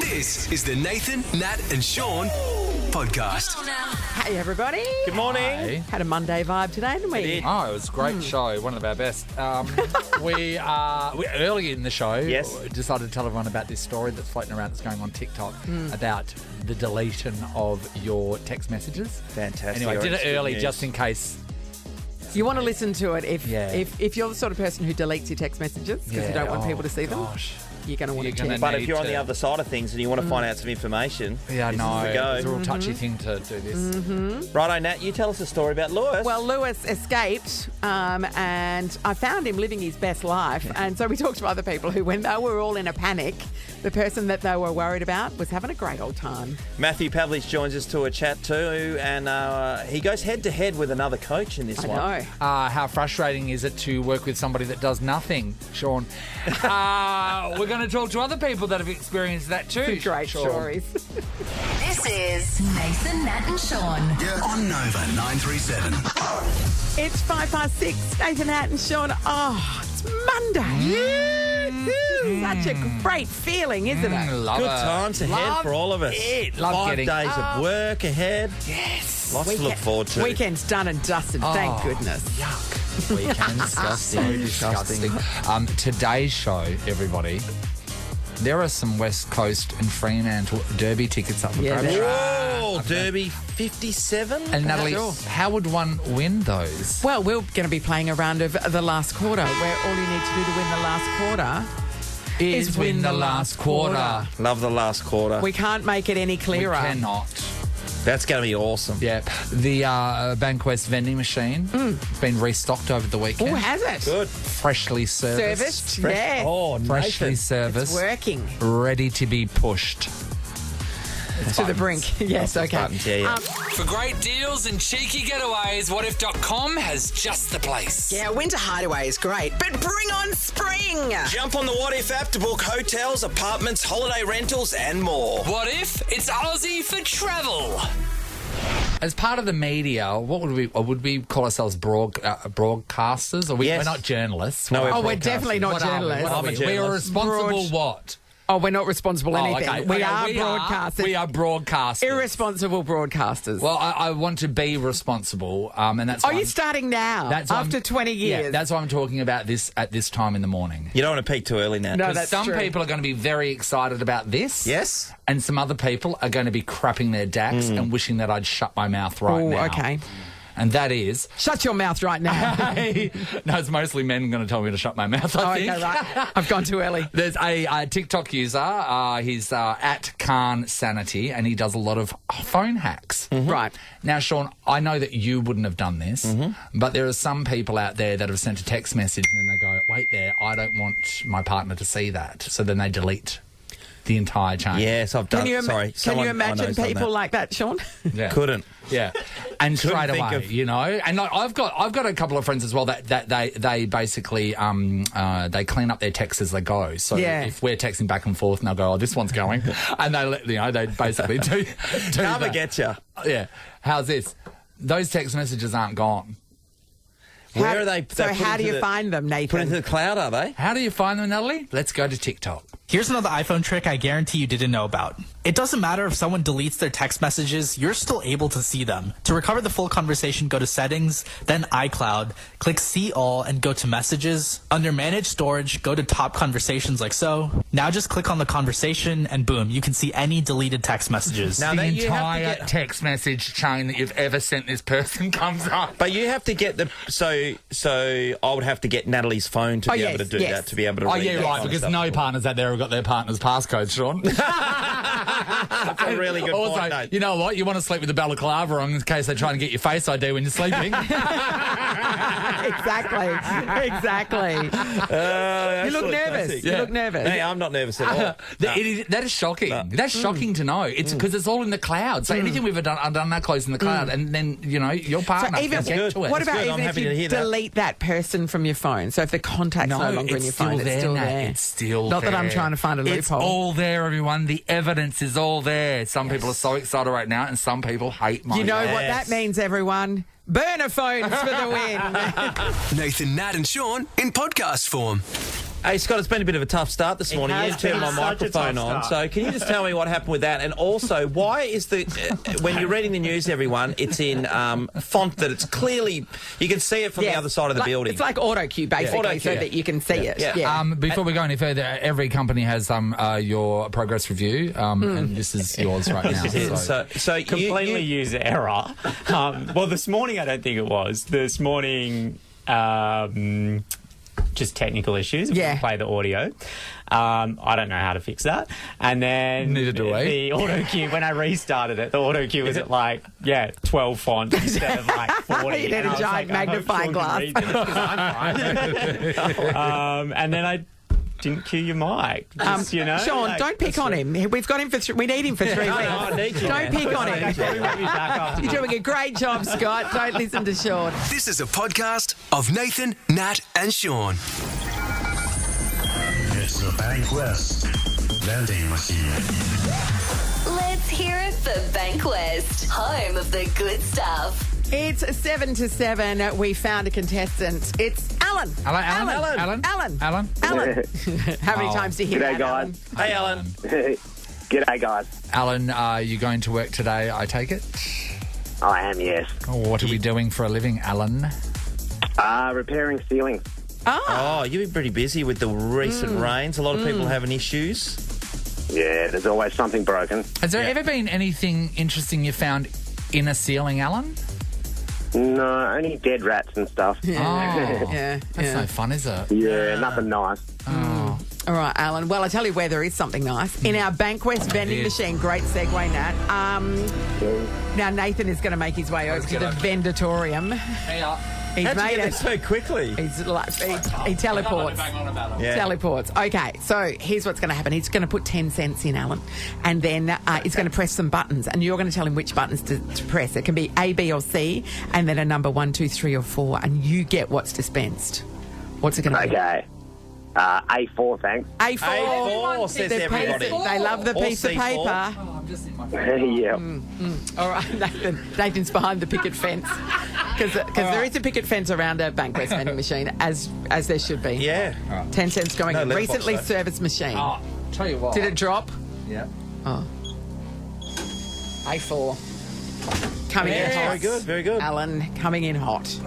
This is the Nathan, Nat and Sean podcast. Hey, everybody. Good morning. Hey. Had a Monday vibe today, didn't we? Oh, it was a great show. One of our best. We early in the show Yes. decided to tell everyone about this story that's floating around that's going on TikTok about the deletion of your text messages. Fantastic. Anyway, I did it Good early news. just in case. You want to listen to it if you're the sort of person who deletes your text messages because you don't want people to see them. Gosh. You're going to want to You're gonna check. But if need you're on to- the other side of things and you want to find out some information, Yeah, I this know. is the go. It's a real touchy thing to do this. Righto, Nat, you tell us a story about Lewis. Well, Lewis escaped and I found him living his best life. And so we talked to other people who, when they were all in a panic, the person that they were worried about was having a great old time. Matthew Pavlich joins us to a chat too, and he goes head-to-head with another coach in this one. I know. How frustrating is it to work with somebody that does nothing, Sean? We're going to talk to other people that have experienced that too. Two great Sean. stories. This is Nathan, Nat and Sean. On Nova 937. It's 6:05. Nathan, Nat and Sean. Oh, it's Monday. Such a great feeling, isn't it? Love Good it. times ahead Love for all of us. it. Love 5 getting- days of work ahead. Yes. Lots to look forward to. Weekend's done and dusted, thank goodness. Yuck. Weekends. So disgusting. Today's show, everybody, there are some West Coast and Fremantle Derby tickets up for Yeah, grabs. there Whoa, Derby 57? And Natalie, Sure. how would one win those? Well, we're going to be playing a round of the last quarter, where all you need to do to win the last quarter is win the last quarter. Love the last quarter. We can't make it any We clearer. cannot. That's going to be awesome. Yeah. The Bankwest vending machine it's been restocked over the weekend. Oh, has it? Good. Freshly serviced. Serviced? Yes. Oh, Freshly Nathan. serviced. Working Ready to be pushed. to the brink. Yes, okay. Buttons, yeah. For great deals and cheeky getaways, whatif.com has just the place. Yeah, winter hideaway is great, but bring on spring! Jump on the What If app to book hotels, apartments, holiday rentals, and more. What if it's Aussie for travel? As part of the media, what would we call ourselves broadcasters? Or Yes. we're not journalists. No, What we're are Oh, we're broadcasters? definitely not What are we? journalists. What are I'm a we? We are journalist. responsible Broad- what? Oh, we're not responsible anything. okay. We Okay, are broadcasters. We are broadcasters. Irresponsible broadcasters. Well, I want to be responsible, and that's. Are why you I'm- starting now? That's why After I'm- 20 years? Yeah, that's why I'm talking about this at this time in the morning. You don't want to peak too early, Nat. No, Because that's some true. people are going to be very excited about this. Yes? And some other people are going to be crapping their dacks and wishing that I'd shut my mouth right Oh, now. okay. And that is... Shut your mouth right now. no, it's mostly men going to tell me to shut my mouth, Oh, I okay, think. right. I've gone too early. There's a TikTok user, he's at Khan Sanity, and he does a lot of phone hacks. Right. Now, Sean, I know that you wouldn't have done this, but there are some people out there that have sent a text message and then they go, wait there, I don't want my partner to see that. So then they delete the entire chain. Yes, I've done Can you, Sorry. can someone you I imagine know's done people that. like that, Sean? Yeah. Couldn't. Yeah, and Couldn't straight think away, of- you know, and like I've got a couple of friends as well that they basically they clean up their texts as they go. So Yeah. if we're texting back and forth, and they'll go, "Oh, this one's going," and they basically do Karma that. gets you. Yeah, how's this? Those text messages aren't gone. Where are they? So they put how do into you the- find them, Put into Nathan? the cloud, are they? How do you find them, Natalie? Let's go to TikTok. Here's another iPhone trick I guarantee you didn't know about. It doesn't matter if someone deletes their text messages, you're still able to see them. To recover the full conversation, go to Settings, then iCloud, click See All, and go to Messages. Under Manage Storage, go to Top Conversations like so. Now just click on the conversation, and boom, you can see any deleted text messages. Now, The that you have to entire get- text message chain that you've ever sent this person comes up. But you have to get the... So I would have to get Natalie's phone to Oh, be yes, able to do yes. that, to be able to Oh read yeah, that right. kind of Because stuff. no partners out there have got their partner's passcode, Sean. That's a really good Also, point, Nate. you know what? You want to sleep with the balaclava on in case they're trying to get your Face ID when you're sleeping. Exactly. You look nervous. You look nervous. Hey, I'm not nervous at all. That is shocking. That's shocking to know. It's because it's all in the cloud. So anything we've done that close in the cloud, and then your partner So even can get to it. what That's about good. I'm even if happy to you hear that. delete that person from your phone? So if the contact's no longer in your phone, it's still Nat. there. It's still Not there. that I'm trying to find a It's loophole. all there, everyone. The evidence is all there. Some people are so excited right now, and some people hate my You know life. what that means, everyone? Burner phones for the win. Nathan, Nat and Sean in podcast form. Hey, Scott, it's been a bit of a tough start this morning. has You've turned been my such a microphone tough on. start. So can you just tell me what happened with that? And also, why is when you're reading the news, everyone, it's in font that it's clearly, you can see it from the other side of the building. It's like auto cue, basically, Auto so cue. that you can see it. Yeah. Before we go any further, every company has your progress review, and this is yours right now. This is it. So Completely user error. Well, this morning I don't think it was. This morning, just technical issues. We Yeah. play the audio. I don't know how to fix that. And then Neither do we. the auto cue, when I restarted it, the auto cue was at 12 font instead of 40. You need And a I was giant I hope magnifying Sean can read this. And then I didn't cue your mic. Just, Sean, don't pick on him. We've got him for. We need him for 3 weeks. I need you, Don't man. pick on I him. probably won't be back after You're doing a great job, Scott. Don't listen to Sean. This is a podcast of Nathan, Nat, and Sean. It's the Bankwest vending machine. Let's hear it for Bankwest, home of the good stuff. It's 7 to 7. We found a contestant. It's Alan. Alan. How many times do you hear G'day, that, Alan? guys. Hey, Alan. G'day, guys. Alan, are you going to work today, I take it? I am, yes. What are we doing for a living, Alan? Repairing ceilings. Oh, you've been pretty busy with the recent rains. A lot of people having issues. Yeah, there's always something broken. Has there ever been anything interesting you found in a ceiling, Alan? No, only dead rats and stuff. Yeah. That's no fun, is it? Yeah, nothing nice. All right, Alan. Well, I tell you where there is something nice. In our Bankwest vending machine. Great segue, Nat. Now, Nathan is going to make his way over to the vendatorium. He's How'd you made get it. there so quickly? He teleports. Yeah. Teleports. Okay, so here's what's going to happen. He's going to put 10 cents in, Alan, and then he's going to press some buttons, and you're going to tell him which buttons to press. It can be A, B, or C, and then a number 1, 2, 3, or 4, and you get what's dispensed. What's it going to be? Okay. A4, thanks. A4. A4, says The everybody. piece- They love the Or piece of C4. paper. Yeah. All right, Nathan's behind the picket fence because there is a picket fence around a Bankwest vending machine, as there should be. Yeah. 10 cents going No in. letterbox, Recently though. serviced machine. Oh, tell you what. Did it drop? Yeah. Oh. A4. Coming in hot. Very good, very good. Alan, coming in hot.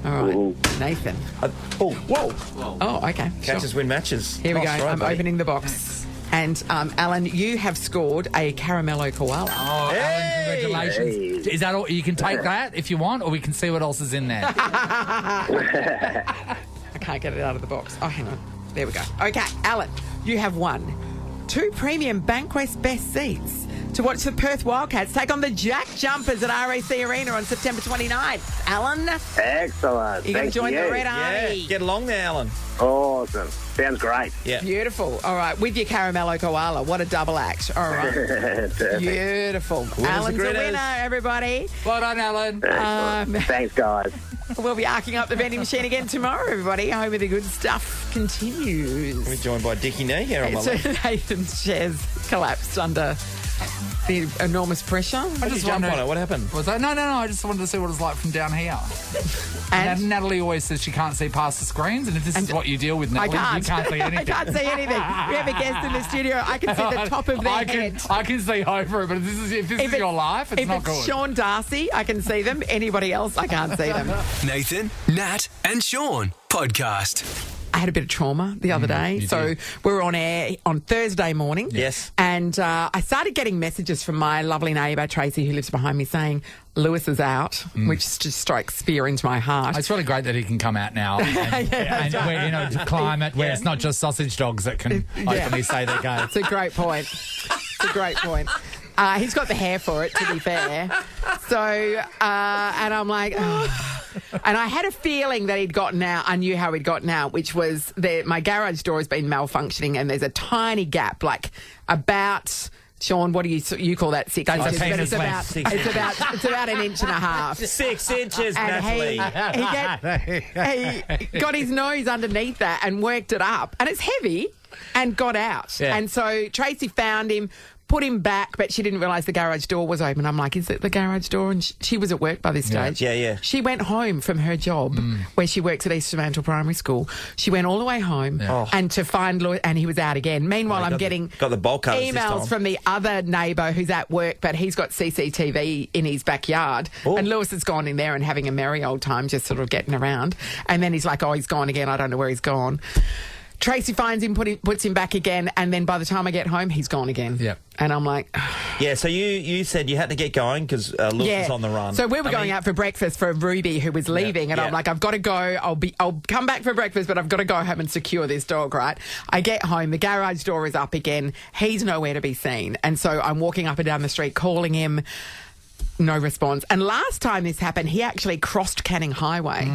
All right, Ooh. Nathan. Whoa. Oh, okay. Catches win matches. Here we go. Nice try, I'm buddy. opening the box. And, Alan, you have scored a caramello koala. Oh, Alan, congratulations. Is that all? You can take that if you want, or we can see what else is in there. I can't get it out of the box. Oh, hang on. There we go. Okay, Alan, you have won 2 premium Bankwest Best seats to watch the Perth Wildcats take on the Jack Jumpers at RAC Arena on September 29th. Alan, Excellent. you're going to Thank join you. the Red Army. Yeah, get along there, Alan. Awesome. Sounds great. Yeah. Beautiful. All right, with your caramello koala. What a double act. All right. Perfect. Beautiful. Winners Alan's and a gritters. winner, everybody. Well done, Alan. Excellent. Thanks, guys. We'll be arcing up the vending machine again tomorrow, everybody. Home of the good stuff continues. We're joined by Dickie Nee here on my So left. Nathan's chairs collapsed under the enormous pressure. I just jump on it. What happened? Was that? No. I just wanted to see what it's like from down here. And Natalie always says she can't see past the screens, and if this is what you deal with, I Natalie, can't. you can't see anything. I can't see anything. We have a guest in the studio. I can see the top of their head. I can see over it, but if this is your life, it's if not it's good. Sean Darcy, I can see them. Anybody else, I can't see them. Nathan, Nat, and Sean podcast. I had a bit of trauma the other day. So we were on air on Thursday morning. Yes. And I started getting messages from my lovely neighbour, Tracy, who lives behind me, saying Lewis is out, which just strikes fear into my heart. It's really great that he can come out now and where, to climate where it's not just sausage dogs that can openly say they're gay. It's a great point. It's a great point. He's got the hair for it, to be fair. So, and I'm like, oh. And I had a feeling that he'd gotten out. I knew how he'd gotten out, which was my garage door has been malfunctioning, and there's a tiny gap, like about. He what do you call that? 6 That's a inches? But penis it's about an inch and a half. 6 inches, And Natalie. he got his nose underneath that and worked it up. And it's heavy. and got out. Yeah. And so Tracy found him, put him back, but she didn't realise the garage door was open. I'm like, is it the garage door? And she was at work by this stage. Yeah. She went home from her job where she works at East Fremantle Primary School. She went all the way home and to find Lewis, and he was out again. Meanwhile, I'm getting got the bowl cutters this emails time. from the other neighbour who's at work, but he's got CCTV in his backyard. Ooh. And Lewis has gone in there and having a merry old time, just sort of getting around. And then he's like, oh, he's gone again. I don't know where he's gone. Tracy finds him, puts him back again, and then by the time I get home, he's gone again. Yep. And I'm like... Yeah, so you said you had to get going because Lewis was on the run. So we were going out for breakfast for Ruby, who was leaving, and I'm like, I've got to go. I'll come back for breakfast, but I've got to go home and secure this dog, right? I get home, the garage door is up again. He's nowhere to be seen. And so I'm walking up and down the street calling him. No response. And last time this happened, he actually crossed Canning Highway.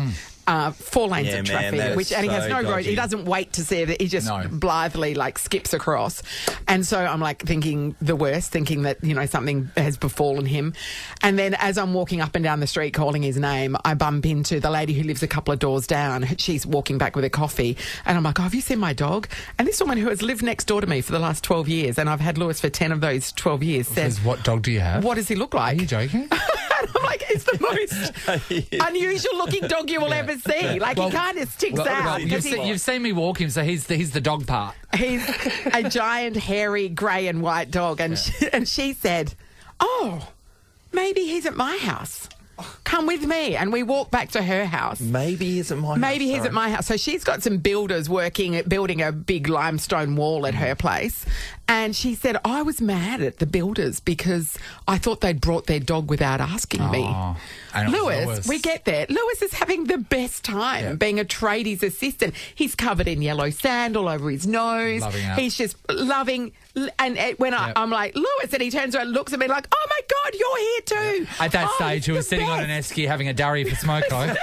4 lanes of traffic, and he has no road. He doesn't wait to see it. He just blithely skips across. And so I'm thinking the worst, thinking that something has befallen him. And then as I'm walking up and down the street calling his name, I bump into the lady who lives a couple of doors down. She's walking back with a coffee, and I'm like, "Oh, have you seen my dog?" And this woman who has lived next door to me for the last 12 years, and I've had Lewis for 10 of those 12 years, says, "What dog do you have? What does he look like?" Are you joking? And I'm like, it's the most unusual looking dog you will ever see. He kind of sticks out. You've seen me walk him, so he's the dog part. He's a giant, hairy, grey and white dog. And she said, "Oh, maybe he's at my house. Come with me." And we walk back to her house. Maybe he's at my house. Maybe he's at my house. So she's got some builders building a big limestone wall at her place. And she said, I was mad at the builders because I thought they'd brought their dog without asking me. And Lewis, we get there. Lewis is having the best time being a tradies assistant. He's covered in yellow sand all over his nose. Loving it. He's just loving. And when I'm like, Lewis, and he turns around and looks at me like, oh my God, you're here too. At that stage, he was sitting on an esky having a durry for Smoko.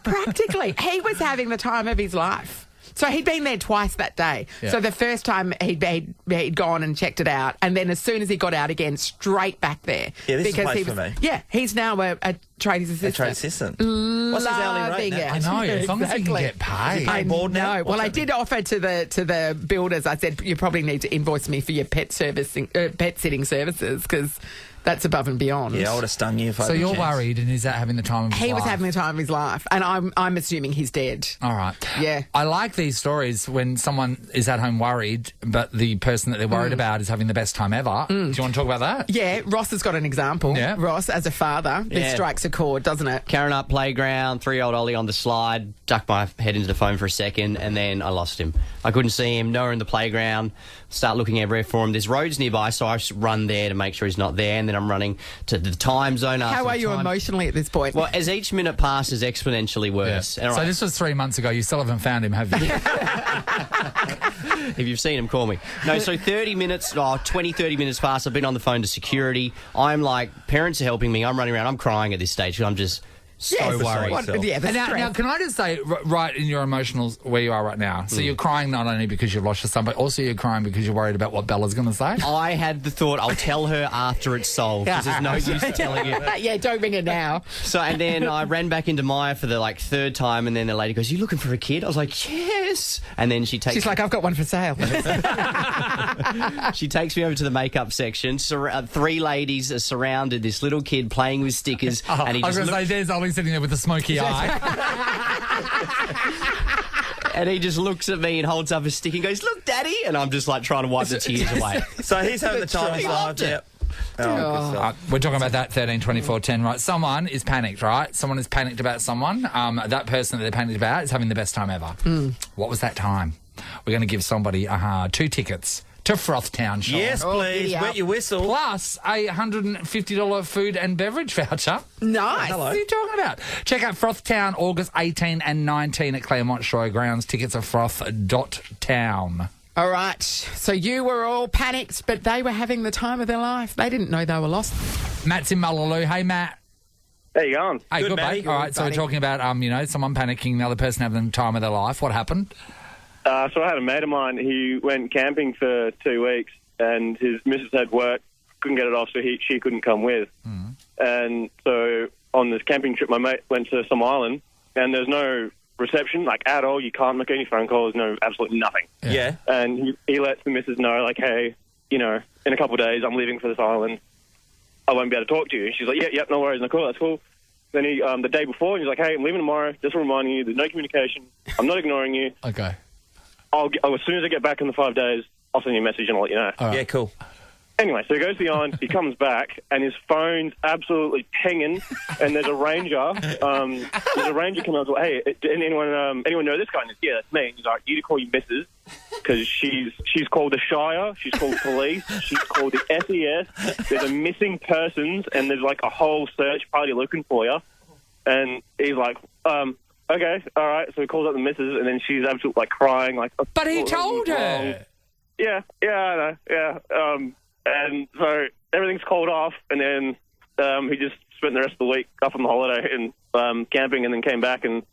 Practically. He was having the time of his life. So he'd been there twice that day. Yeah. So the first time he'd gone and checked it out, and then as soon as he got out again, straight back there. Yeah, this is a place for me. Yeah, he's now a tradies assistant. A trade assistant. What's his hourly rate now? I know, as long as he can get paid. Is he paid board now? Well, I did offer to the builders. I said, you probably need to invoice me for your pet sitting services because that's above and beyond. Yeah, I would have stung you if I So you're worried, and is that having the time of his life? He was having the time of his life, and I'm assuming he's dead. All right. Yeah. I like these stories when someone is at home worried, but the person that they're worried about is having the best time ever. Do you want to talk about that? Yeah, Ross has got an example. Yeah. Ross, as a father, this strikes a chord, doesn't it? Carrying up playground, 3-year-old Ollie on the slide, ducked my head into the phone for a second, and then I lost him. I couldn't see him, nowhere in the playground. Start looking everywhere for him. There's roads nearby, so I just run there to make sure he's not there, and then I'm running to the time zone. How are you emotionally at this point? Well, as each minute passes, exponentially worse. Yeah. So this was 3 months ago. You still haven't found him, have you? If you've seen him, call me. No, so 30 minutes pass. I've been on the phone to security. I'm like, parents are helping me. I'm running around. I'm crying at this stage because I'm just so worried. Now, can I just say, right in your emotionals where you are right now, so you're crying not only because you've lost your son, but also you're crying because you're worried about what Bella's going to say? I had the thought, I'll tell her after it's solved, because there's no use telling you. Yeah, don't ring her now. So, and then I ran back into Maya for the third time, and then the lady goes, you looking for a kid? I was like, yes. And then she's like, I've got one for sale. She takes me over to the makeup section. 3 ladies are surrounded this little kid playing with stickers. And he I was going to say, there's Ollie sitting there with a smoky eye. And he just looks at me and holds up a stick and goes, look, Daddy. And I'm just trying to wipe the tears away. So he's having the time of his life. Yep. We're talking about that 13, 24, 10, right? Someone is panicked, right? Someone is panicked about someone. That person that they're panicked about is having the best time ever. What was that time? We're going to give somebody 2 tickets to Frothtown, Sean. Yes, please. Wet your whistle. Plus a $150 food and beverage voucher. Nice. Hello. What are you talking about? Check out Frothtown August 18 and 19 at Claremont Showgrounds. Tickets are froth.town. All right. So you were all panicked, but they were having the time of their life. They didn't know they were lost. Matt's in Mullaloo. Hey, Matt. How you going? Hey, good, Matty. mate. All right, so we're talking about, someone panicking, the other person having the time of their life. What happened? So I had a mate of mine. He went camping for 2 weeks, and his missus had work, couldn't get it off, so she couldn't come with. And so on this camping trip, my mate went to some island, and there's no reception, like, at all. You can't make any phone calls, no, absolutely nothing. Yeah. And he lets the missus know, like, hey, you know, in a couple of days I'm leaving for this island. I won't be able to talk to you. And she's like, yep, no worries. No, cool, that's cool. Then he, the day before, he's like, hey, I'm leaving tomorrow. Just reminding you, there's no communication. I'm not ignoring you. Okay. As soon as I get back in the 5 days, I'll send you a message and I'll let you know. Yeah, cool. Anyway, so he goes to the island, he comes back, and his phone's absolutely pinging, and there's a ranger. There's a ranger coming out and says, hey, did anyone know this guy? And yeah, that's me. And he's like, you need to call your missus, because she's called the Shire, she's called police, she's called the SES, there's a missing persons, and there's like a whole search party looking for you. And he's like, okay, all right. So he calls up the missus, and then she's absolutely like crying, like. But he told her. Yeah, I know. Yeah. And so everything's called off, and then he just spent the rest of the week up on the holiday and camping, and then came back and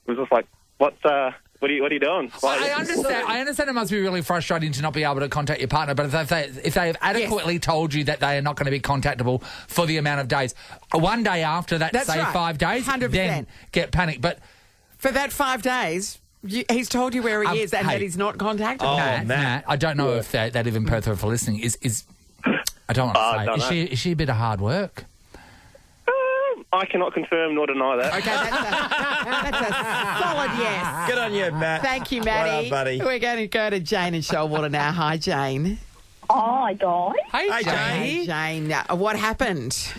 was just like, what are you doing? I understand it must be really frustrating to not be able to contact your partner, but if they have adequately told you that they are not going to be contactable for the amount of days, one day after that, That's say right. 5 days, 100%. then get panicked. But for that 5 days, he's told you where he is and that he's not contacted. Oh, Matt, I don't know if that even Perth are for listening is I don't want to say. Is she a bit of hard work? I cannot confirm nor deny that. Okay, that's a solid yes. Good on you, Matt. Thank you, Matty. Well done, buddy. We're going to go to Jane in Shoalwater now. Hi, Jane. Hi, guys. Hey, Jane. Jane, what happened?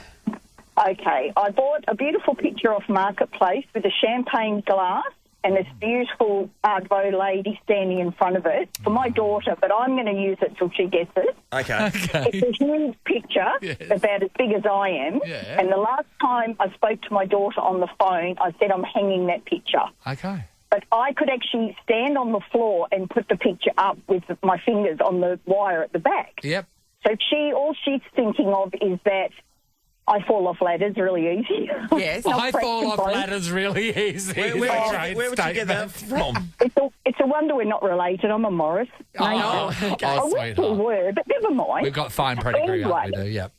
Okay, I bought a beautiful picture off Marketplace with a champagne glass and this beautiful Art Nouveau lady standing in front of it for my daughter, but I'm going to use it till she gets it. Okay. It's a huge picture, about as big as I am, and the last time I spoke to my daughter on the phone, I said I'm hanging that picture. Okay. But I could actually stand on the floor and put the picture up with my fingers on the wire at the back. Yep. So all she's thinking of is that I fall off ladders really easy. Yes. I fall off ladders really easy. Where would you get that from? It's a wonder we're not related. I'm a Morris. I wish we were, but never mind. We've got fine pedigree, we do, yep.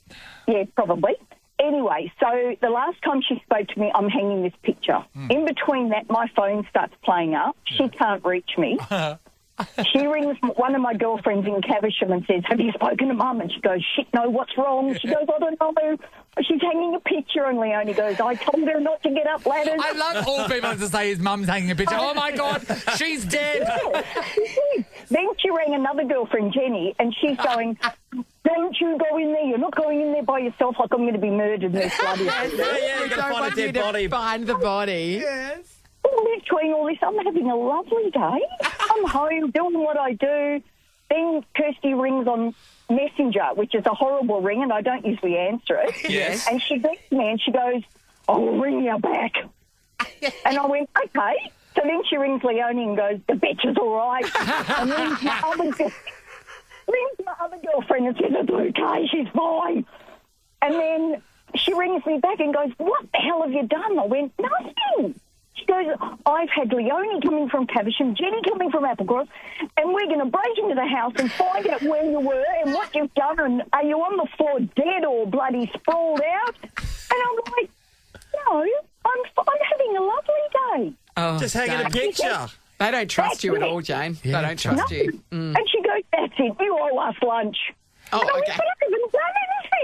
Yeah, probably. Anyway, so the last time she spoke to me, I'm hanging this picture. In between that, my phone starts playing up. She can't reach me. She rings one of my girlfriends in Caversham and says, have you spoken to Mum? And she goes, shit, no, what's wrong? She goes, I don't know. She's hanging a picture, and Leonie goes, I told her not to get up ladders. I love all people to say his mum's hanging a picture. Oh, my God, she's dead. Yeah. Then she rang another girlfriend, Jenny, and she's going, don't you go in there. You're not going in there by yourself like I'm going to be murdered in this bloody house. You're going to find a dead body. Find the body. Yes. Between all this, I'm having a lovely day. I'm home doing what I do. Then Kirsty rings on Messenger, which is a horrible ring, and I don't usually answer it. Yes. And she beats me and she goes, I'll ring you back. And I went, okay. So then she rings Leonie and goes, the bitch is all right. And rings my other girlfriend and says, it's okay, she's fine. And then she rings me back and goes, what the hell have you done? I went, nothing. She goes, I've had Leonie coming from Caversham, Jenny coming from Applecross, and we're going to break into the house and find out where you were and what you've done, and are you on the floor dead or bloody sprawled out? And I'm like, no, I'm having a lovely day. Oh, just hanging a picture. They don't trust you at all, Jane. Yeah, they don't trust you. And she goes, that's it, you owe us lunch. Oh, and I went, okay. but I haven't done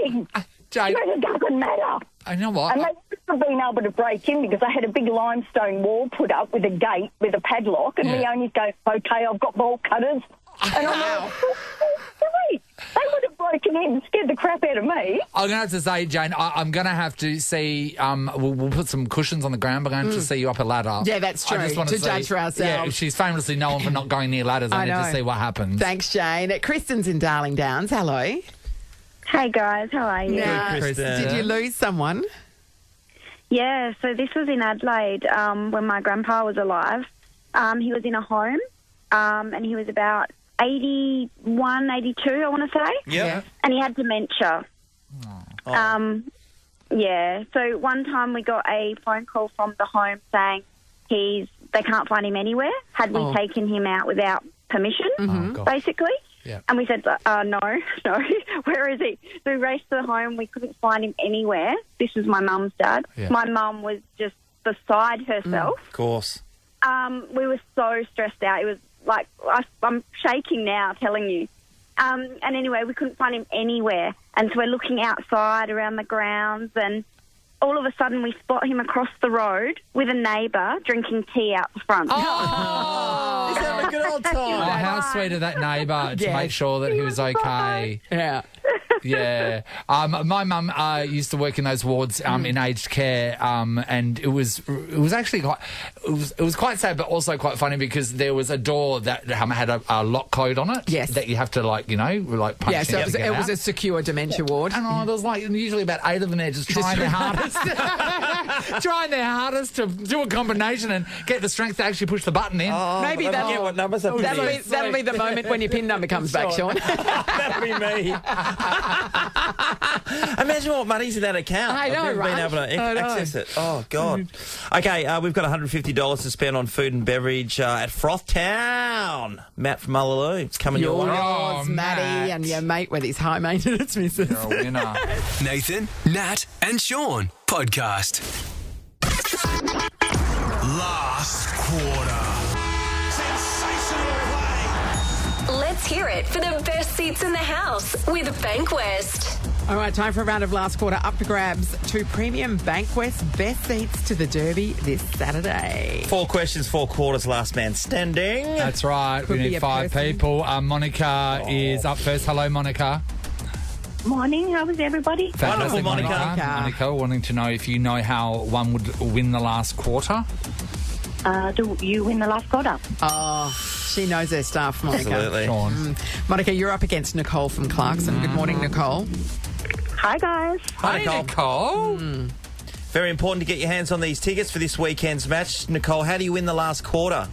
anything. Jane, She goes, it doesn't matter. I know what. And they wouldn't have been able to break in because I had a big limestone wall put up with a gate with a padlock, and Leonie's going, okay, I've got bolt cutters. And I'm like, great. They would have broken in and scared the crap out of me. I'm going to have to say, Jane, I'm going to have to see, we'll put some cushions on the ground. We're going to see you up a ladder. Yeah, that's true. I just want To see, judge for ourselves. Yeah, she's famously known for not going near ladders. I need to see what happens. Thanks, Jane. Kristen's in Darling Downs. Hello. Hey guys, how are you? Now, did you lose someone? Yeah, so this was in Adelaide when my grandpa was alive. He was in a home and he was about 81, 82, I want to say. Yeah. And he had dementia. Yeah, so one time we got a phone call from the home saying they can't find him anywhere. Had we taken him out without permission, basically. Yeah. And we said, no, where is he? So we raced to the home. We couldn't find him anywhere. This was my mum's dad. Yeah. My mum was just beside herself. Of course. We were so stressed out. It was like, I'm shaking now telling you. And anyway, we couldn't find him anywhere. And so we're looking outside around the grounds, and all of a sudden we spot him across the road with a neighbour drinking tea out the front. He's having a good old time. Oh, how sweet of that neighbour to make sure that he was okay. Yeah. Yeah. My mum used to work in those wards in aged care, and it was actually quite it was quite sad, but also quite funny because there was a door that had a lock code on it. Yes. That you have to punch Yeah, so in it was a secure dementia ward. And there was usually about 8 of them there just trying their hardest, to do a combination and get the strength to actually push the button in. Maybe get what numbers are that'll be the moment when your PIN number comes back, Sean. That'll be me. Imagine what money's in that account. I know, I've never been able to access it. Oh, God. Okay, we've got $150 to spend on food and beverage at Frothtown. Matt from Mullaloo. It's coming your way. Yours, Matty, and your mate with his high maintenance missus. You're a winner. Nathan, Nat, and Sean podcast. Last quarter. Sensational play. Let's hear it for the best seats in the house with Bankwest. All right, time for a round of last quarter up for grabs. 2 premium Bankwest best seats to the Derby this Saturday. 4 questions, 4 quarters, last man standing. That's right. Could we be need a 5 person. people. Monica is up first. Hello, Monica. Morning, how was everybody? Wonderful, Fantastic, Monica. Monica, wanting to know if you know how one would win the last quarter. Do you win the last quarter? Oh, she knows her stuff, Monica. Absolutely. Sean. Monica, you're up against Nicole from Clarkson. Good morning, Nicole. Hi, guys. Hi, Nicole. Nicole. Very important to get your hands on these tickets for this weekend's match. Nicole, how do you win the last quarter?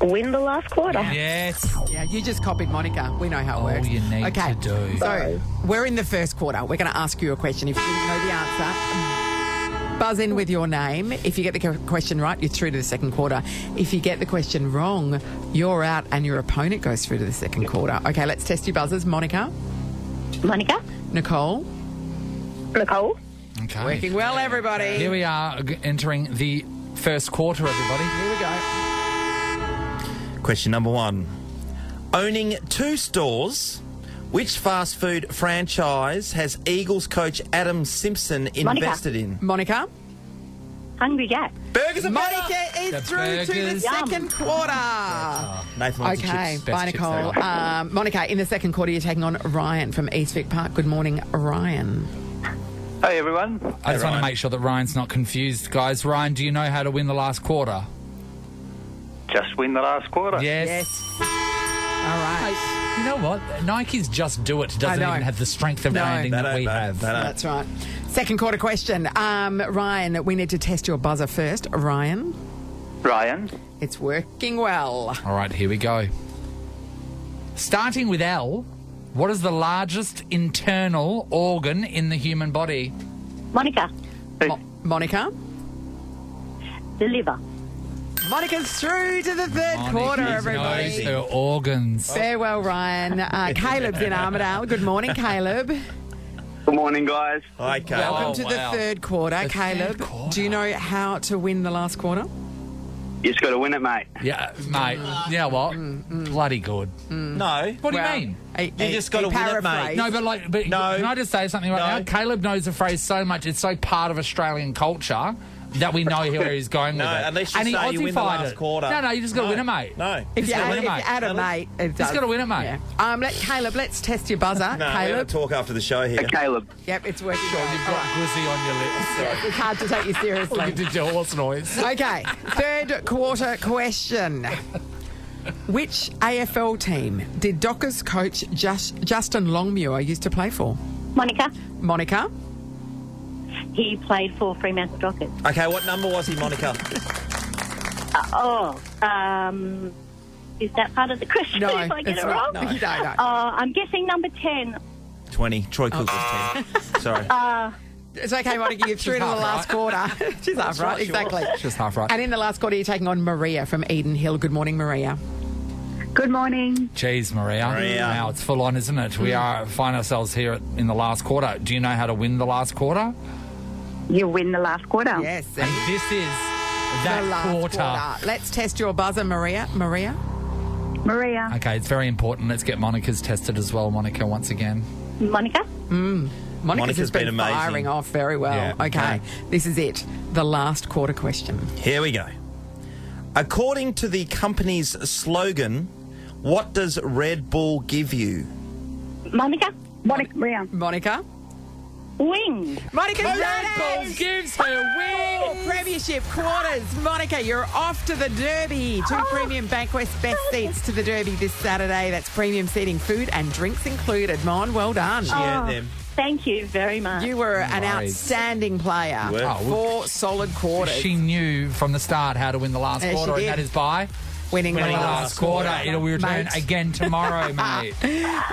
Win the last quarter. Yes. Yeah, you just copied Monica. We know how it works. All you need to do. So, we're in the first quarter. We're going to ask you a question. If you didn't know the answer, buzz in with your name. If you get the question right, you're through to the second quarter. If you get the question wrong, you're out and your opponent goes through to the second quarter. Okay, let's test your buzzers. Monica? Monica? Nicole? Nicole? Okay. Working well, everybody. Here we are entering the first quarter, everybody. Here we go. Question number 1. Owning 2 stores, which fast food franchise has Eagles coach Adam Simpson invested in? Monica? Hungry Jack. Burgers and Monica is The through to the burgers. second quarter. Nathan wants Okay, chips. bye, Best chips Nicole. Monica, in the second quarter, you're taking on Ryan from Eastvic Park. Good morning, Ryan. Hey, everyone. I just want Ryan. to make sure that Ryan's not confused. Guys, Ryan, do you know how to win the last quarter? Just win the last quarter. Yes. All right. You know what? Nike's Just Do It doesn't I know. even have the strength of No. branding that we They have. don't. That's right. Second quarter question. Ryan, we need to test your buzzer first. Ryan? Ryan. It's working well. All right, here we go. Starting with L, what is the largest internal organ in the human body? Monica? Monica? The liver. Monica's through to the third quarter, Monica everybody. knows her organs. Farewell, Ryan. Caleb's in Armidale. Good morning, Caleb. Good morning, guys. Hi, Caleb. Welcome to the third quarter. Caleb, do you know how to win the last quarter? You just got to win it, mate. Yeah, mate. You know what? Bloody good. No. What do you mean? You just got to win it, mate. No, but No. can I just say something right now? Caleb knows the phrase so much; it's so part of Australian culture that we know where he's going with it. Unless you and he say you win the Aussie-fied last it. quarter. No, you just got to win it, mate. No. If you gotta win it, mate. add a mate, it does. Just got to win it, mate. Yeah. Caleb, let's test your buzzer. No, we're going Caleb. to talk after the show here. Caleb. Yep, it's working. Sure, you've got glizzy on your lips. Yeah, it's hard to take you seriously. You did your horse noise. Okay, third quarter question. Which AFL team did Dockers coach Justin Longmuir used to play for? Monica? Monica? He played for Fremantle Dockers. Okay, what number was he, Monica? Is that part of the question? No, if I get it's it not. wrong? No, you don't. I'm guessing number 10. 20. Troy Cook was 10. Sorry. It's okay, Monica, you're through to the half last quarter. She's half right, right, sure. exactly. Just half right. And in the last quarter, you're taking on Maria from Eden Hill. Good morning, Maria. Good morning. Jeez, Maria. Wow, it's full on, isn't it? We find ourselves here in the last quarter. Do you know how to win the last quarter? You win the last quarter. Yes. And this is that the last quarter. Let's test your buzzer, Maria. Maria? Okay, it's very important. Let's get Monica's tested as well, Monica, once again. Monica? Monica's has been amazing. firing off very well. Yeah, okay, this is it. The last quarter question. Here we go. According to the company's slogan, what does Red Bull give you? Monica? Monica. Monica? Wing. Monica's Red done it! Bull gives her wing. Premiership quarters. Monica, you're off to the Derby. 2 premium Bankwest best seats to the Derby this Saturday. That's premium seating, food and drinks included. Mon, well done. She earned them. Thank you very much. You were an Right. outstanding player. You were. 4 solid quarters. She knew from the start how to win the last Yeah, she quarter, and did. that is by winning the winning the last quarter. It'll return Mate. again tomorrow, mate.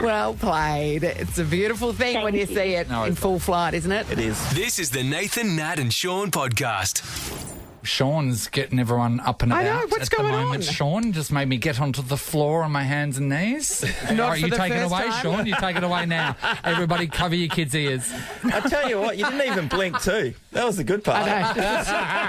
Well played. It's a beautiful thing when you see it in full flight, isn't it? It is. This is the Nathan, Nat and Sean podcast. Sean's getting everyone up and I about know, what's at the going moment. on? Sean just made me get onto the floor on my hands and knees. Not All right, for you the take it first away, time. Sean. You take it away now. Everybody cover your kids' ears. I tell you what, you didn't even blink too. That was the good part.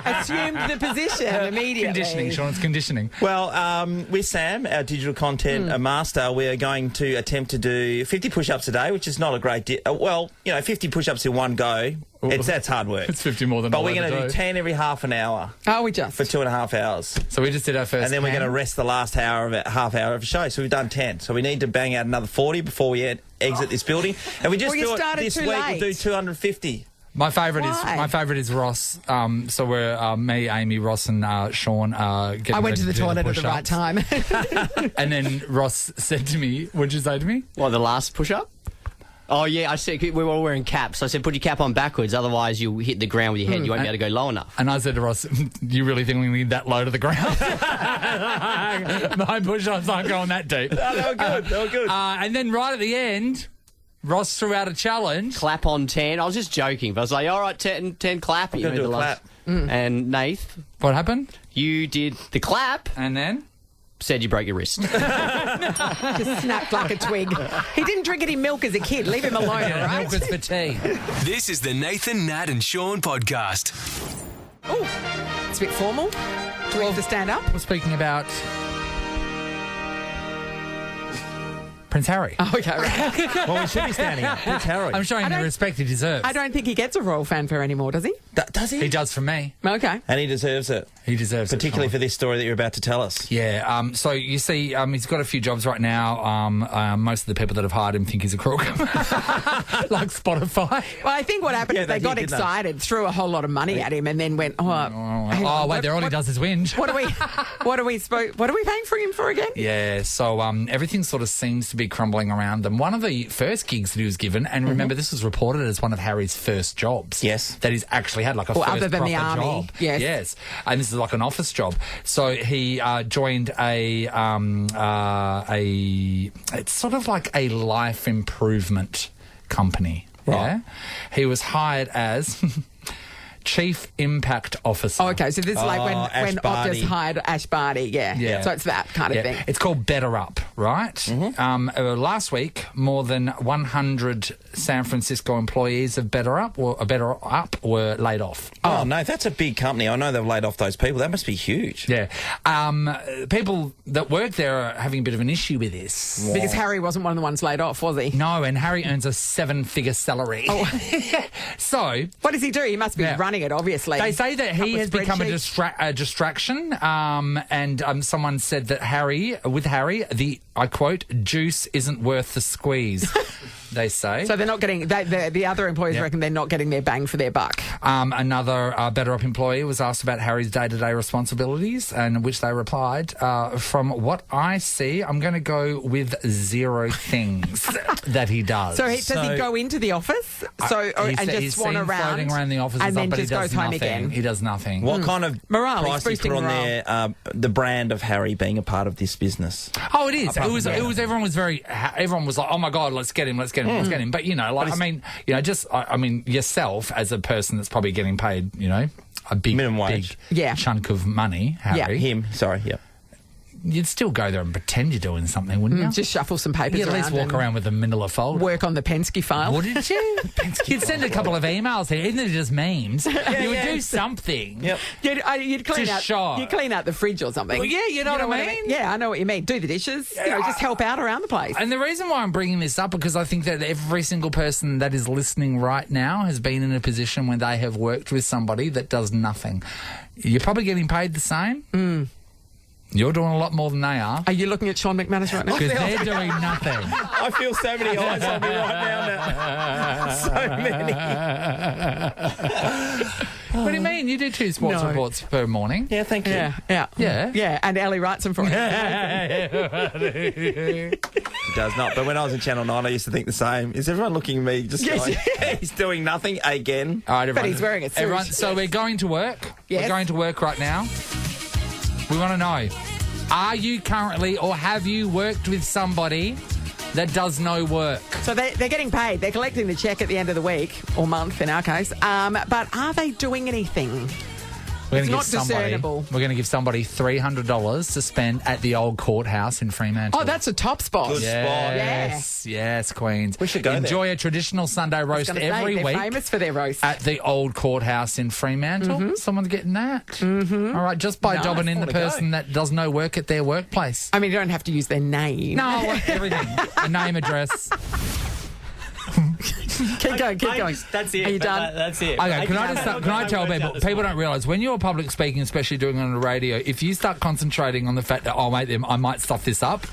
Assumed the position immediately. Conditioning, Sean. It's conditioning. Well, with Sam, our digital content master, we are going to attempt to do 50 push-ups a day, which is not a great deal. 50 push-ups in one go. That's hard work. It's 50 more than But I'll we're going ever to do 10 every half an hour Oh, we just. for 2.5 hours. So we just did our first. And then we're 10. going to rest the last half hour of the show. So we've done 10. So we need to bang out another 40 before we exit this building. And we just Well, you do it started this too week. late. We'll do 250. My favourite Why? is Ross. So we're me, Amy, Ross, and Sean. Getting I went ready to the do toilet at the right push-ups. time. And then Ross said to me, "What'd you say to me?" What, the last push-up? Oh, yeah, I said we were all wearing caps. I said, put your cap on backwards, otherwise you'll hit the ground with your head. You won't be able to go low enough. And I said to Ross, "You really think we need that low to the ground?" My push-ups aren't going that deep. No, they were good. They were good. And then right at the end, Ross threw out a challenge. Clap on 10. I was just joking, but I was like, all right, 10 clap. I'm going to do a clap. And Nath, What happened? you did the clap, And then? said you broke your wrist. Just snapped like a twig. He didn't drink any milk as a kid. Leave him alone, all right? Milk was for tea. This is the Nathan, Nat and Sean podcast. Oh, it's a bit formal. Do we have to stand up? We're speaking about Prince Harry. Oh, okay, right. Well, we should be standing up. Prince Harry. I'm showing him the respect he deserves. I don't think he gets a royal fanfare anymore, does he? Does he? He does from me. Okay. And he deserves it. He deserves Particularly it. for this story that you're about to tell us. Yeah, so you see, he's got a few jobs right now. Most of the people that have hired him think he's a crook. Like Spotify. Well, I think what happened Yeah, is they they got did, didn't they? excited, threw a whole lot of money at him, and then went, hang on, Wait, all he does is whinge. What are we paying for him for again? Yeah, so everything sort of seems to be crumbling around them. One of the first gigs that he was given, and remember, this was reported as one of Harry's first jobs. Yes. That he's actually had, like a Well, first other than proper the army, job. yes. Yes. And this is like an office job. So he joined it's sort of like a life improvement company. Right. Yeah. He was hired as Chief Impact Officer. Oh, okay, so this is like when Ash Optus Barty. hired Ash Barty, yeah. So it's that kind of thing. It's called Better Up, right? Last week, more than 100 San Francisco employees of Better Up were laid off. Oh, no, that's a big company. I know they've laid off those people. That must be huge. Yeah. People that work there are having a bit of an issue with this. Because Harry wasn't one of the ones laid off, was he? No, and Harry earns a 7-figure salary. Oh. So... What does he do? He must be running it, obviously. They say that he has become a distraction, and someone said that with Harry, I quote, juice isn't worth the squeeze, they say. So they're not getting, the other employees reckon they're not getting their bang for their buck. Another Better Up employee was asked about Harry's day-to-day responsibilities, and which they replied, from what I see, I'm going to go with 0 things that he does. So does he go into the office and just swan seen around? floating around the office and then but just he does goes home nothing. again? He does nothing. What kind of Morale, price do you put on there, the brand of Harry being a part of this business? Oh, it is. It was. Everyone was like, "Oh my God, let's get him, let's get him, let's get him." But yourself as a person that's probably getting paid, a big minimum wage, chunk of money, Harry. Yeah, him. Sorry, yeah. you'd still go there and pretend you're doing something, wouldn't you? Just shuffle some papers You'd at least around walk and around with a manila folder. work on the Penske file. Wouldn't you? You'd send a couple of emails there, even if they're just memes. You would do something. Yep. You'd clean To out. show. You'd clean out the fridge or something. Well, yeah, you know what I mean? Yeah, I know what you mean. Do the dishes. Just help out around the place. And the reason why I'm bringing this up because I think that every single person that is listening right now has been in a position when they have worked with somebody that does nothing. You're probably getting paid the same. You're doing a lot more than they are. Are you looking at Sean McManus right now? Because they're doing nothing. I feel so many eyes on me right now. So many. What do you mean? You do 2 sports No. reports per morning. Yeah, thank you. Yeah. And Ellie writes them for you. He does not. But when I was in Channel 9, I used to think the same. Is everyone looking at me just going, he's doing nothing again? All right, everyone. But he's wearing a suit. Everyone, so we're going to work. Yes. We're going to work right now. We want to know, are you currently or have you worked with somebody that does no work? So they're getting paid. They're collecting the cheque at the end of the week, or month in our case. But are they doing anything? We're It's gonna not give somebody, discernible. We're going to give somebody $300 to spend at the old courthouse in Fremantle. Oh, that's a top spot. Good spot. Yes, Queens. We should go Enjoy a traditional Sunday roast every they're week famous for their roast. at the old courthouse in Fremantle. Someone's getting that. All right, just by Nice. jobbing in the Wanna go. person that does no work at their workplace. I mean, you don't have to use their name. No, I want everything. A name, address. Keep going. That's it. Are you done? That's it. Okay, can I tell people don't realise when you're public speaking, especially doing it on the radio, if you start concentrating on the fact that I might stuff this up,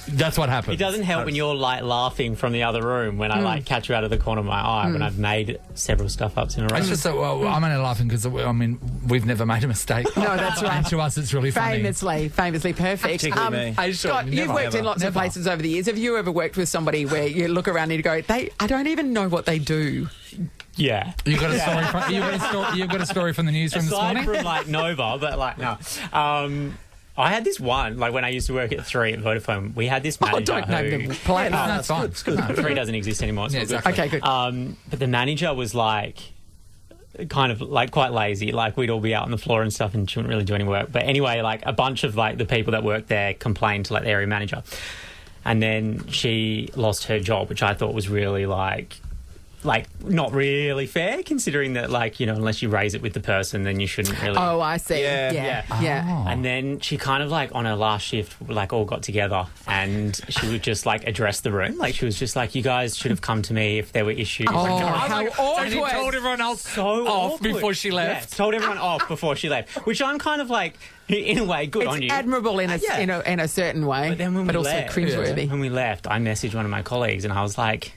that's what happens. It doesn't help when you're like laughing from the other room when I like catch you out of the corner of my eye when I've made several stuff ups in a row. It's just that, I'm only laughing because, we've never made a mistake. No, that's right. And to us, it's really funny. Famously perfect. Particularly me. Scott, you've worked in lots of places over the years. Have you ever worked with somebody where you look around and you go, I don't even know what they do? Yeah. You've got a story from the newsroom this Aside morning? from like Nova, but like no. I had this one, like when I used to work at 3 at Vodafone, we had this manager don't name who... them. Play it. No, that's fine. It's good. 3 doesn't exist anymore. It's Yeah, all good. exactly. Okay, good. But the manager was like, kind of like quite lazy. Like we'd all be out on the floor and stuff and she wouldn't really do any work. But anyway, like a bunch of like the people that worked there complained to like the area manager. And then she lost her job, which I thought was really like not really fair, considering that unless you raise it with the person, then you shouldn't really. Oh, I see. Yeah. And then she kind of like on her last shift, like all got together and she would just like address the room. Like she was just like, you guys should have come to me if there were issues. Oh, how awkward. And he told everyone else So off awkward. before she left. Yeah, told everyone off before she left, which I'm kind of like, in a way, good on you. It's admirable in a certain way, But then when we also left, cringeworthy. when we left, I messaged one of my colleagues and I was like,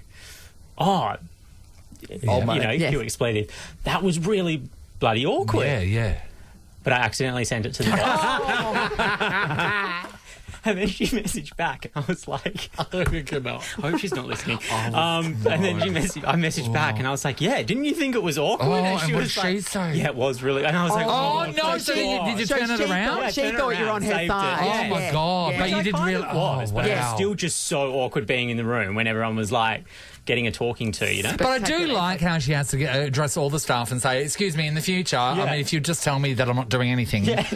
cue expletive. That was really bloody awkward. Yeah. But I accidentally sent it to the boss. And then she messaged back, and I was like, I hope she's not listening. And then I messaged back, and I was like, yeah, didn't you think it was awkward? And she what was did she say? Yeah, it was really. And I was like, no, so did you turn it around? She thought you were on her saved it. side. Oh, my God. Yeah. But you didn't realise. But it was wow. still just so awkward being in the room when everyone was like getting a talking to, you know? But I do like how she has to address all the staff and say, excuse me, in the future, if you just tell me that I'm not doing anything, then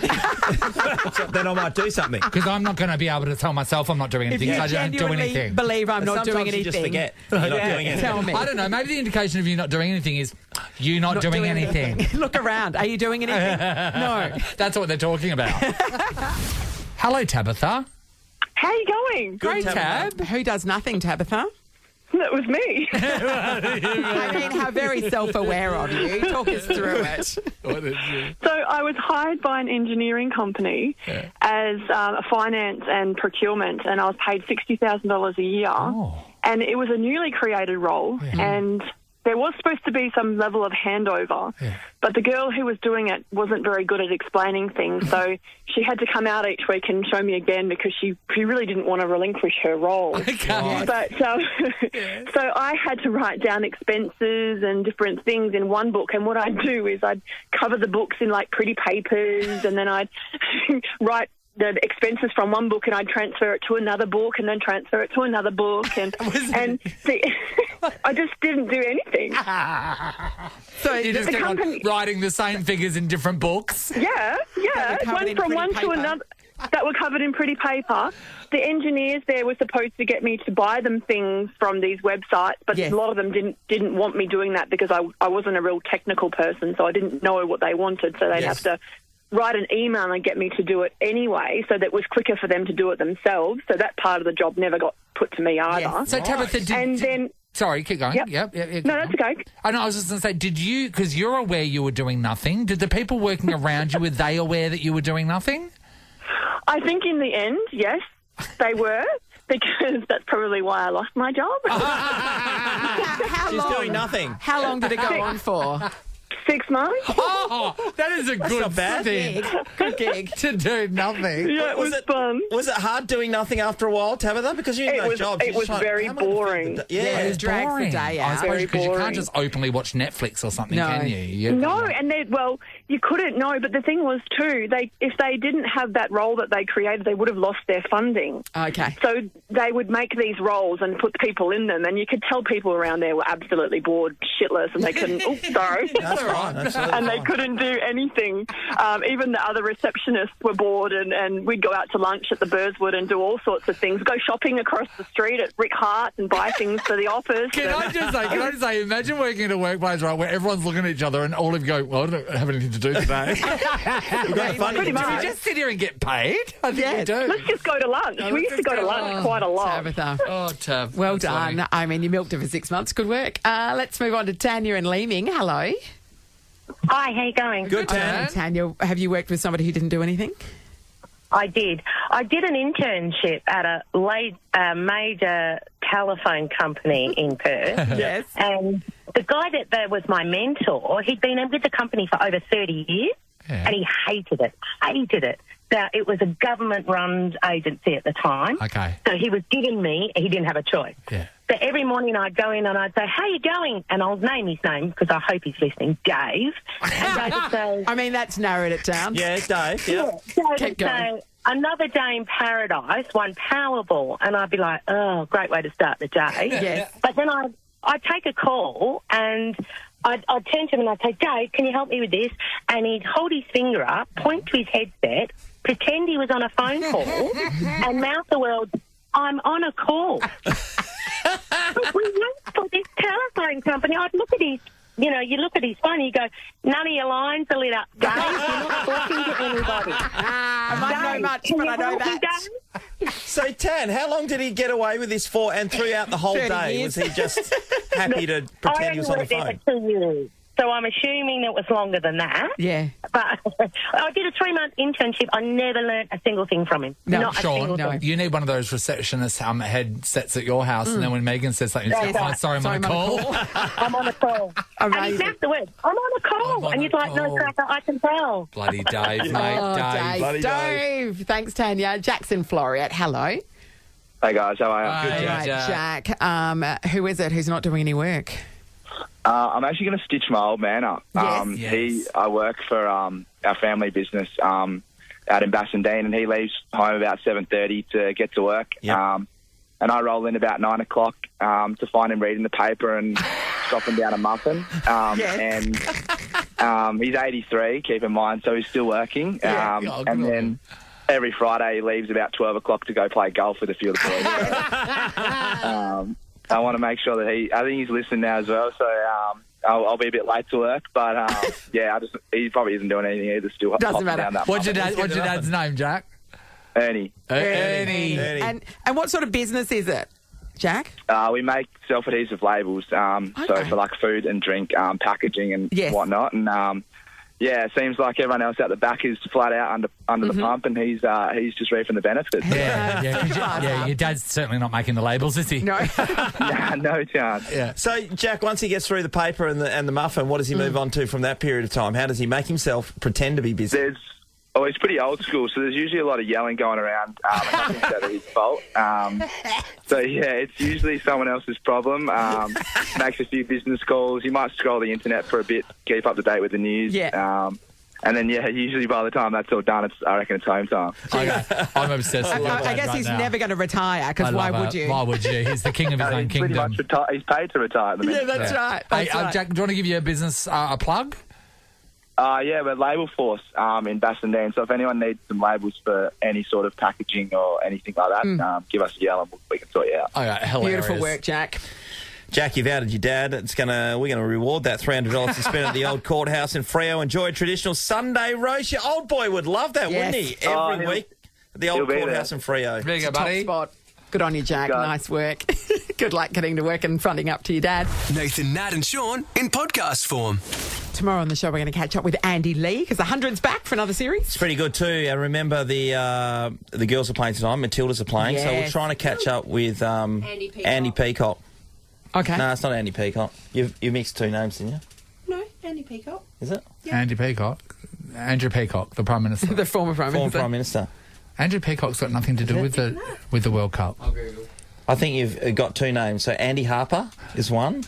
I might do something. because I'm not going to be able to tell myself I'm not doing anything. If you I don't do genuinely anything. believe I'm not doing Sometimes you anything, just forget you're not doing anything. tell me. I don't know. Maybe the indication of you not doing anything is you not doing anything. Look around. Are you doing anything? No. That's what they're talking about. Hello, Tabitha. How you going? Great, Tab. Who does nothing, Tabitha? That was me. I mean, how very self-aware of you. Talk us through it. So I was hired by an engineering company as a finance and procurement, and I was paid $60,000 a year. Oh. And it was a newly created role, and there was supposed to be some level of handover, but the girl who was doing it wasn't very good at explaining things, so she had to come out each week and show me again because she really didn't want to relinquish her role. But so I had to write down expenses and different things in one book, and what I'd do is I'd cover the books in like pretty papers, and then I'd write the expenses from one book and I'd transfer it to another book and then transfer it to another book and I just didn't do anything. So you just kept on writing the same figures in different books? Yeah. Went from one to another. that were covered in pretty paper. The engineers there were supposed to get me to buy them things from these websites, but a lot of them didn't want me doing that because I wasn't a real technical person, so I didn't know what they wanted, so they'd have to write an email and get me to do it anyway, so that it was quicker for them to do it themselves. So that part of the job never got put to me either. Yes. So Tabitha, sorry, keep going. Yep. No, that's okay. I know. I was just going to say, did you? Because you're aware you were doing nothing. Did the people working around you, were they aware that you were doing nothing? I think in the end, yes, they were. Because that's probably why I lost my job. She's doing nothing. How long did it go on for? 6 months. Oh, that is a good thing. Good gig. To do nothing. Yeah, it was fun. Was it hard doing nothing after a while, Tabitha? Because you had no job. It was very boring. It drags the day I out. suppose because you can't just openly watch Netflix or something, can you? No, and you couldn't. No, but the thing was too, if they didn't have that role that they created, they would have lost their funding. Okay. So they would make these roles and put people in them, and you could tell people around there were absolutely bored shitless, and they couldn't. Sorry. That's right. And they couldn't do anything. Even the other receptionists were bored, and we'd go out to lunch at the Burswood and do all sorts of things. Go shopping across the street at Rick Hart's and buy things for the office. Can I just say, imagine working in a workplace, right, where everyone's looking at each other and all of you go, well, I don't have anything to do today. We've got fun. Pretty much. Do we just sit here and get paid? I think we do. Let's just go to lunch. We used to go to lunch quite a lot. Tabitha. Oh, Tab. Well done. Funny. I mean, you milked it for 6 months. Good work. Let's move on to Tanya and Leeming. Hello. Hi, how you going? Good, Tan. Tanya, have you worked with somebody who didn't do anything? I did. I did an internship at a major telephone company in Perth. Yes. And the guy that was my mentor, he'd been with the company for over 30 years, and he hated it. Now, it was a government-run agency at the time. Okay. So he was giving me, he didn't have a choice. Yeah. So every morning I'd go in and I'd say, how you going? And I'll name his name because I hope he's listening, Dave. And Dave would say... I mean, that's narrowed it down. Yeah, it's Dave. Yeah. Yeah. Dave would say, another day in paradise, one Powerball. And I'd be like, oh, great way to start the day. Yes. But then I'd take a call and... I'd turn to him and I'd say, Dave, can you help me with this? And he'd hold his finger up, point to his headset, pretend he was on a phone call, and mouth the words, I'm on a call. But we worked for this telephone company. I'd look at his, you look at his phone and you go, none of your lines are lit up, Dave. You're not talking to anybody. I might know much, but I know that. So, Tan, how long did he get away with this for and throughout the whole 30 day? years. Was he just happy to pretend he was on the I only phone? worked there for 2 years. So I'm assuming it was longer than that. Yeah. But I did a 3-month internship. I never learnt a single thing from him. No, Not a single thing. You need one of those receptionist headsets at your house, and then when Megan says something, That's you say, right. sorry, I'm on a call. I'm on a call. And he'd mouth the word, I'm on a call. And you'd like, no, cracker, I can tell. Bloody Dave, mate. Oh, Dave. Bloody Dave. Thanks, Tanya. Jackson Floriat. Hello. Hey guys, how are you? Good, Right, Jack. Who is it who's not doing any work? I'm actually going to stitch my old man up. Yes. I work for our family business out in Bassendean, and he leaves home about 7:30 to get to work. Yep. And I roll in about 9 o'clock to find him reading the paper and chopping down a muffin. And he's 83, keep in mind, so he's still working. And then every Friday he leaves about 12 o'clock to go play golf with a few of the boys. I want to make sure that I think he's listening now as well, so I'll be a bit late to work, but he probably isn't doing anything either. Still Doesn't matter. Down that What's your dad's name, Jack? Ernie. Ernie. And what sort of business is it, Jack? We make self-adhesive labels, so for like food and drink packaging and whatnot, and it seems like everyone else out the back is flat out under the pump, and he's just reaping the benefits. Yeah, your dad's certainly not making the labels, is he? No. Nah, no chance. Yeah. So, Jack, once he gets through the paper and the muffin, what does he move on to from that period of time? How does he make himself pretend to be busy? He's pretty old school, so there's usually a lot of yelling going around. Nothing's ever his fault. It's usually someone else's problem. Makes a few business calls. You might scroll the internet for a bit, keep up to date with the news. Yeah. And then, usually by the time that's all done, I reckon it's home time. I'm obsessed with I guess he's never going to retire, because why would you? Why would you? He's the king of his own kingdom. Pretty much he's paid to retire at the minute. Yeah, that's right. Hey, Jack, do you want to give your business a plug? Yeah, we're Label Force in Bassendean. So if anyone needs some labels for any sort of packaging or anything like that, give us a yell and we can sort you out. All right, hilarious. Beautiful work, Jack. Jack, you've outed your dad. We're gonna reward that $300 to spend at the old courthouse in Freo. Enjoy a traditional Sunday roast. Your old boy would love that, wouldn't he? Every week at the old courthouse in Freo. There you go, buddy. Top spot. Good on you, Jack. Nice work. Good luck getting to work and fronting up to your dad. Nathan, Nat and Sean in podcast form. Tomorrow on the show, we're going to catch up with Andy Lee because the 100's back for another series. It's pretty good too. And remember, the girls are playing tonight. Matilda's are playing. Yes. So we're trying to catch up with Andy Peacock. Okay. No, it's not Andy Peacock. You've mixed two names, didn't you? No, Andy Peacock. Is it? Yeah. Andy Peacock. Andrew Peacock, the Prime Minister. The former Prime Minister. Former Prime Minister. Andrew Peacock's got nothing to do with the World Cup. I'll Google. I think you've got two names. So Andy Harper is one.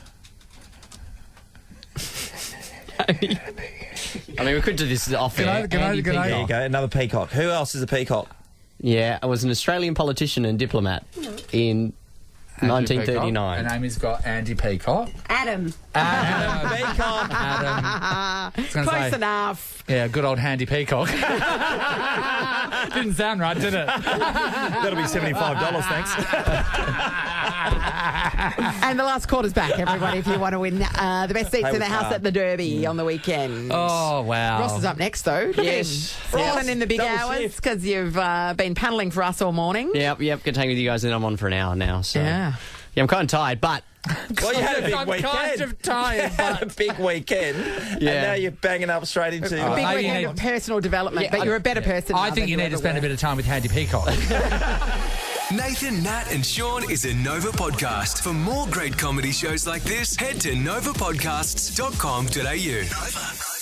I mean, we could do this off air. There you go, another peacock. Who else is a peacock? Yeah, I was an Australian politician and diplomat in 1939. And Amy's got Andy Peacock. Adam. Peacock. Close enough. Yeah, good old handy peacock. Didn't sound right, did it? That'll be $75, thanks. And the last quarter's back, everybody, if you want to win the best seats in the house at the Derby on the weekend. Oh, wow. Ross is up next, though. Yes. Falling in the big hours because you've been paddling for us all morning. Yep. Good to hang with you guys, and I'm on for an hour now. So. Yeah. Yeah, I'm kind of tired, but... Well, you had a big I'm weekend. kind of tired, but... a big weekend. And now you're banging up straight into... A big weekend of personal development, but you're a better person. I think you need to spend a bit of time with Handy Peacock. Nathan, Nat and Sean is a Nova podcast. For more great comedy shows like this, head to novapodcasts.com.au. Nova.